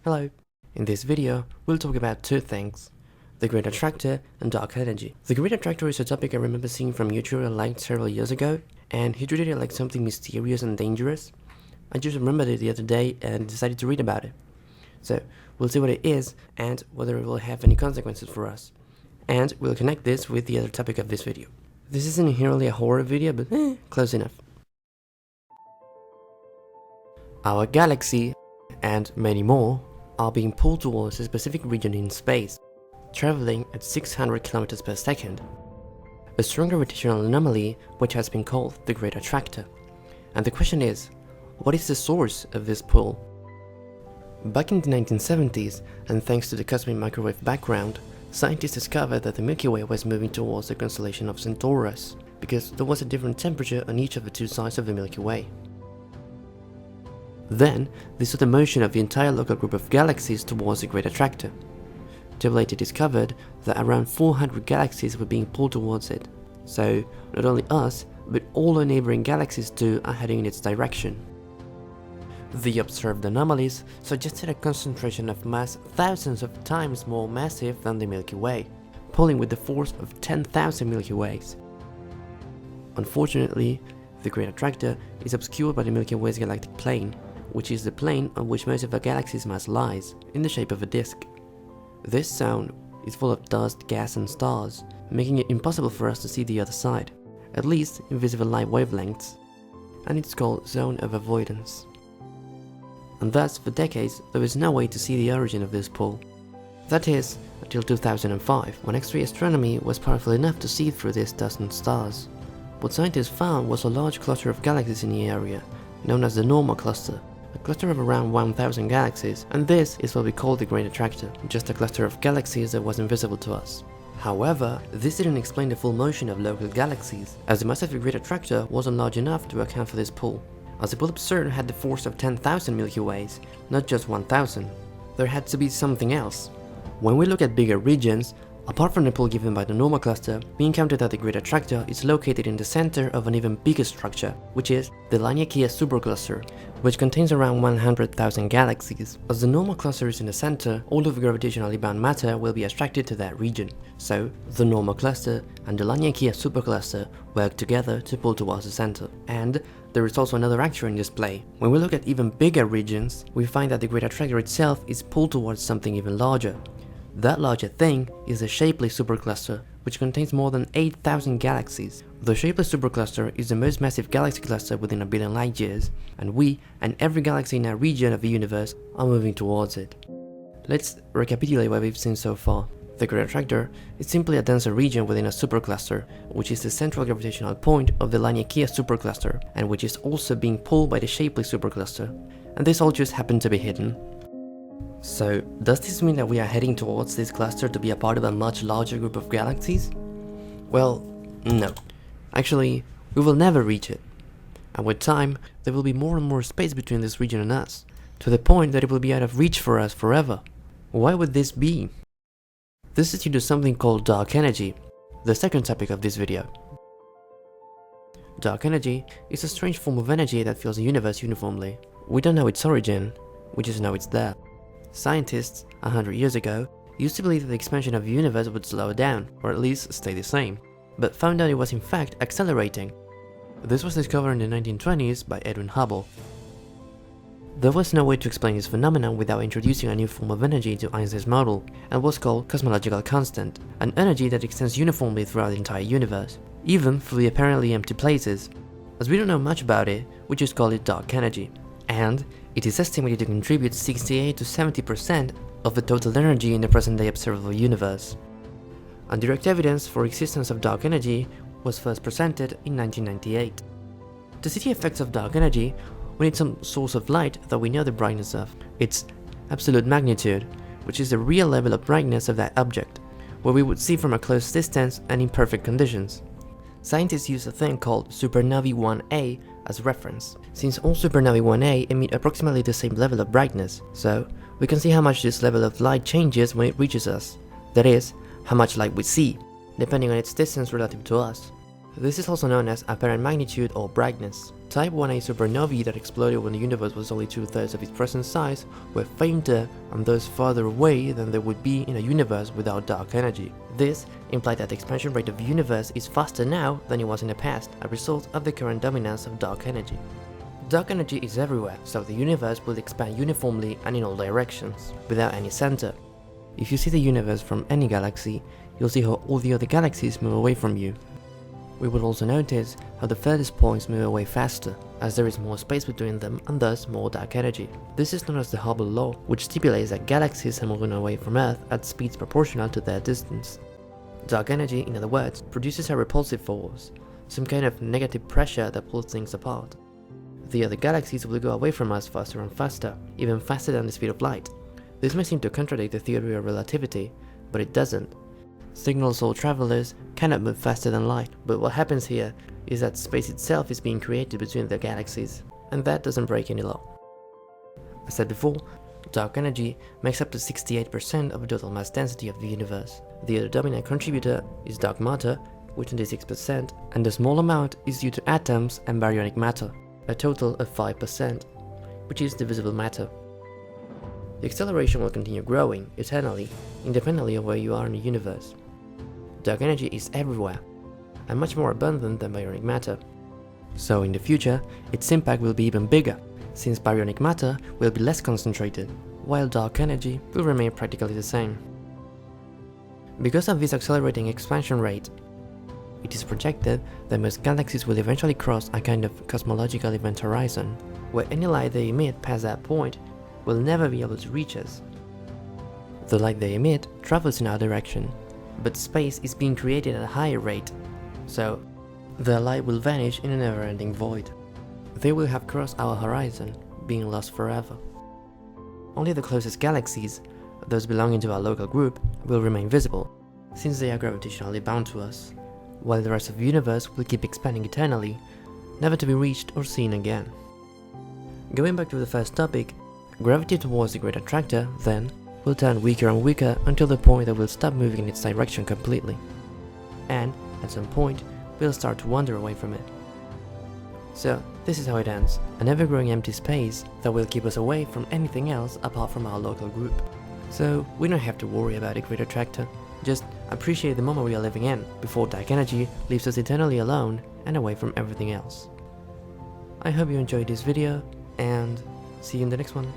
Hello. In this video, we'll talk about two things: the Great Attractor and dark energy. The Great Attractor is a topic I remember seeing from YouTuber like several years ago, and he treated it like something mysterious and dangerous. I just remembered it the other day and decided to read about it. So, we'll see what it is and whether it will have any consequences for us. And we'll connect this with the other topic of this video. This isn't inherently a horror video, but close enough. Our galaxy, and many more, are being pulled towards a specific region in space, traveling at 600 kilometers per second. A strong gravitational anomaly which has been called the Great Attractor. And the question is, what is the source of this pull? Back in the 1970s, and thanks to the cosmic microwave background, scientists discovered that the Milky Way was moving towards the constellation of Centaurus, because there was a different temperature on each of the two sides of the Milky Way. Then, they saw the motion of the entire local group of galaxies towards the Great Attractor. They later discovered that around 400 galaxies were being pulled towards it, so not only us, but all the neighboring galaxies too are heading in its direction. The observed anomalies suggested a concentration of mass thousands of times more massive than the Milky Way, pulling with the force of 10,000 Milky Ways. Unfortunately, the Great Attractor is obscured by the Milky Way's galactic plane, which is the plane on which most of a galaxy's mass lies, in the shape of a disk. This zone is full of dust, gas and stars, making it impossible for us to see the other side, at least in visible light wavelengths, and it's called Zone of Avoidance. And thus, for decades, there was no way to see the origin of this pull. That is, until 2005, when X-ray astronomy was powerful enough to see through this dust and stars. What scientists found was a large cluster of galaxies in the area, known as the Normal Cluster, a cluster of around 1,000 galaxies, and this is what we call the Great Attractor, just a cluster of galaxies that was invisible to us. However, this didn't explain the full motion of local galaxies, as the mass of the Great Attractor wasn't large enough to account for this pull. As the pull observed had the force of 10,000 Milky Ways, not just 1,000. There had to be something else. When we look at bigger regions, apart from the pull given by the Normal Cluster, we encounter that the Great Attractor is located in the center of an even bigger structure, which is the Laniakea Supercluster, which contains around 100,000 galaxies. As the Normal Cluster is in the center, all of the gravitationally bound matter will be attracted to that region. So, the Normal Cluster and the Laniakea Supercluster work together to pull towards the center. And there is also another actor in display. When we look at even bigger regions, we find that the Great Attractor itself is pulled towards something even larger. That larger thing is the Shapley Supercluster, which contains more than 8,000 galaxies. The Shapley Supercluster is the most massive galaxy cluster within a billion light years, and we and every galaxy in our region of the universe are moving towards it. Let's recapitulate what we've seen so far. The Great Attractor is simply a denser region within a supercluster, which is the central gravitational point of the Laniakea Supercluster, and which is also being pulled by the Shapley Supercluster. And this all just happened to be hidden. So, does this mean that we are heading towards this cluster to be a part of a much larger group of galaxies? Well, no. Actually, we will never reach it. And with time, there will be more and more space between this region and us, to the point that it will be out of reach for us forever. Why would this be? This is due to something called dark energy, the second topic of this video. Dark energy is a strange form of energy that fills the universe uniformly. We don't know its origin, we just know it's there. Scientists, 100 years ago, used to believe that the expansion of the universe would slow down, or at least stay the same, but found out it was in fact accelerating. This was discovered in the 1920s by Edwin Hubble. There was no way to explain this phenomenon without introducing a new form of energy to Einstein's model, and was called cosmological constant, an energy that extends uniformly throughout the entire universe, even through the apparently empty places. As we don't know much about it, we just call it dark energy, and it is estimated to contribute 68 to 70% of the total energy in the present-day observable universe. And direct evidence for existence of dark energy was first presented in 1998. To see the effects of dark energy, we need some source of light that we know the brightness of, its absolute magnitude, which is the real level of brightness of that object, where we would see from a close distance and in perfect conditions. Scientists use a thing called Supernovae 1a as reference, since all Supernovae 1a emit approximately the same level of brightness, so we can see how much this level of light changes when it reaches us, that is, how much light we see, depending on its distance relative to us. This is also known as apparent magnitude or brightness. Type 1a supernovae that exploded when the universe was only 2/3 of its present size were fainter and thus farther away than they would be in a universe without dark energy. This implied that the expansion rate of the universe is faster now than it was in the past, a result of the current dominance of dark energy. Dark energy is everywhere, so the universe will expand uniformly and in all directions, without any center. If you see the universe from any galaxy, you'll see how all the other galaxies move away from you. We will also notice how the furthest points move away faster, as there is more space between them and thus more dark energy. This is known as the Hubble law, which stipulates that galaxies are moving away from Earth at speeds proportional to their distance. Dark energy, in other words, produces a repulsive force, some kind of negative pressure that pulls things apart. The other galaxies will go away from us faster and faster, even faster than the speed of light. This may seem to contradict the theory of relativity, but it doesn't. Signal soul travelers cannot move faster than light, but what happens here is that space itself is being created between the galaxies, and that doesn't break any law. As said before, dark energy makes up to 68% of the total mass density of the universe. The other dominant contributor is dark matter, with 26%, and the small amount is due to atoms and baryonic matter, a total of 5%, which is divisible matter. The acceleration will continue growing eternally, independently of where you are in the universe. Dark energy is everywhere, and much more abundant than baryonic matter. So in the future, its impact will be even bigger, since baryonic matter will be less concentrated, while dark energy will remain practically the same. Because of this accelerating expansion rate, it is projected that most galaxies will eventually cross a kind of cosmological event horizon, where any light they emit past that point will never be able to reach us. The light they emit travels in our direction, but space is being created at a higher rate, so their light will vanish in a never-ending void. They will have crossed our horizon, being lost forever. Only the closest galaxies, those belonging to our local group, will remain visible, since they are gravitationally bound to us, while the rest of the universe will keep expanding eternally, never to be reached or seen again. Going back to the first topic, gravity towards the Great Attractor, then, will turn weaker and weaker until the point that we'll stop moving in its direction completely. And, at some point, we'll start to wander away from it. So, this is how it ends, an ever-growing empty space that will keep us away from anything else apart from our local group. So, we don't have to worry about a Great Attractor, just appreciate the moment we are living in, before dark energy leaves us eternally alone and away from everything else. I hope you enjoyed this video, and see you in the next one.